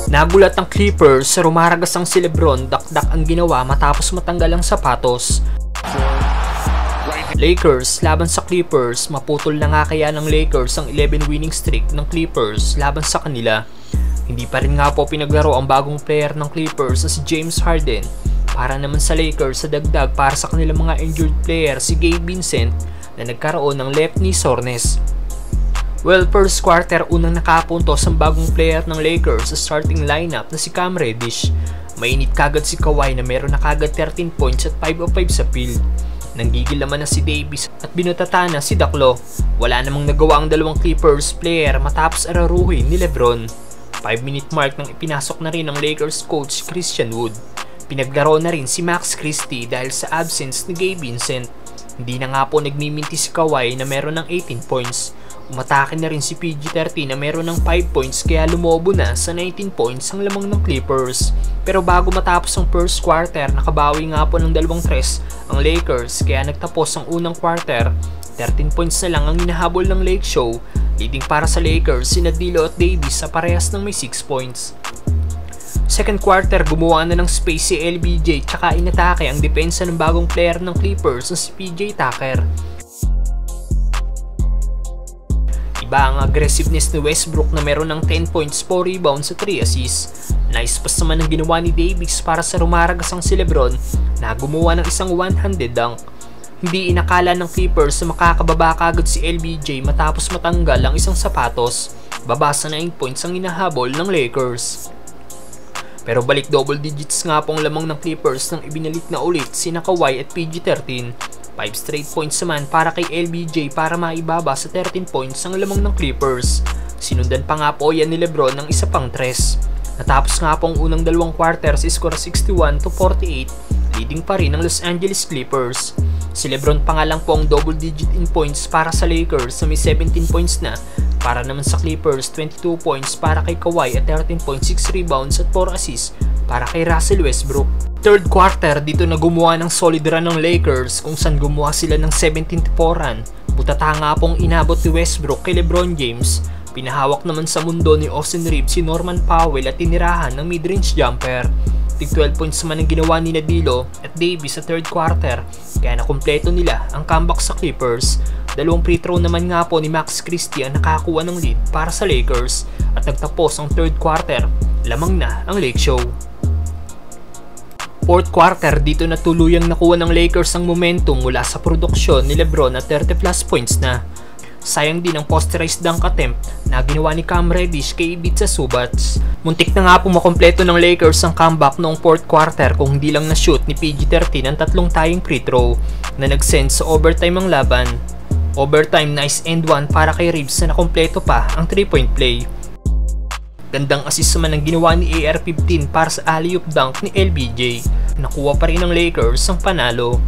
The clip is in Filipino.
Nagulat ang Clippers sa rumaragas ang si LeBron, dakdak ang ginawa matapos matanggal ang sapatos. Lakers laban sa Clippers, maputol na nga kaya ng Lakers ang 11 winning streak ng Clippers laban sa kanila. Hindi pa rin nga po pinaglaro ang bagong player ng Clippers na si James Harden. Para naman sa Lakers sa dagdag para sa kanilang mga injured player si Gabe Vincent na nagkaroon ng left knee soreness. Well, first quarter unang nakapuntos ang bagong player ng Lakers sa starting lineup na si Cam Reddish. Mainit kagad si Kawhi na meron na kagad 13 points at 5 of 5 sa field. Nanggigil naman na si Davis at binutata na si Daklo. Wala namang nagawa ang dalawang Clippers player matapos araruhin ni LeBron. 5-minute mark nang ipinasok na rin ng Lakers coach Christian Wood. Pinaglaro na rin si Max Christie dahil sa absence ni Gabe Vincent. Hindi na nga po nagmiminti si Kawhi na meron ng 18 points. Umatake na rin si PG-13 na meron ng 5 points kaya lumobo na sa 19 points ang lamang ng Clippers. Pero bago matapos ang first quarter, nakabawi nga po ng 2 tres ang Lakers kaya nagtapos ang unang quarter. 13 points na lang ang hinahabol ng Lake Show, leading para sa Lakers sina D'Lo at Davis sa parehas ng may 6 points. Second quarter, gumawa na ng space si LBJ tsaka inatake ang depensa ng bagong player ng Clippers na si PJ Tucker. Iba ang aggressiveness ni Westbrook na meron ng 10 points, 4 rebounds at 3 assists. Nice pass naman ang ginawa ni Davis para sa rumaragasang si LeBron na gumawa ng isang one-handed dunk. Hindi inakala ng Clippers na makakababa kagad si LBJ matapos matanggal ang isang sapatos. Baba sa 9 points ang inahabol ng Lakers. Pero balik double digits nga pong lamang ng Clippers nang ibinalik na ulit sina Kawhi at PG-13. 5 straight points naman para kay LBJ para maibaba sa 13 points ang lamang ng Clippers. Sinundan pa nga po yan ni LeBron ng isa pang tres. Natapos nga po ang unang 2 quarters score 61-48, leading pa rin ang Los Angeles Clippers. Si LeBron pa nga lang po ang double digit in points para sa Lakers na may 17 points na. Para naman sa Clippers, 22 points para kay Kawhi at 13.6 rebounds at 4 assists para kay Russell Westbrook. Third quarter, dito na gumawa ng solid run ng Lakers kung saan gumawa sila ng 17-4 run. Butata nga pong inabot ni Westbrook kay LeBron James. Pinahawak naman sa mundo ni Austin Reeves si Norman Powell at tinirahan ng mid-range jumper. Tig 12 points naman ang ginawa ni D'Lo at Davis sa third quarter kaya nakumpleto nila ang comeback sa Clippers. 2 free throw naman nga po ni Max Christie ang nakakuha ng lead para sa Lakers at nagtapos ang third quarter. Lamang na ang Lake Show. Fourth quarter, dito na tuluyang nakuha ng Lakers ang momentum mula sa produksyon ni LeBron at 30 plus points na. Sayang din ang posterized dunk attempt na ginawa ni Cam Reddish kay Ivica Zubac. Muntik na nga po makompleto ng Lakers ang comeback noong fourth quarter kung hindi lang na-shoot ni PG-13 ang 3 tayong free throw na nag-send sa overtime ang laban. Overtime, nice end one para kay Reeves na nakompleto pa ang 3-point play. Gandang assist naman ang ginawa ni AR-15 para sa alley-oop dunk ni LBJ. Nakuha pa rin ng Lakers ang panalo.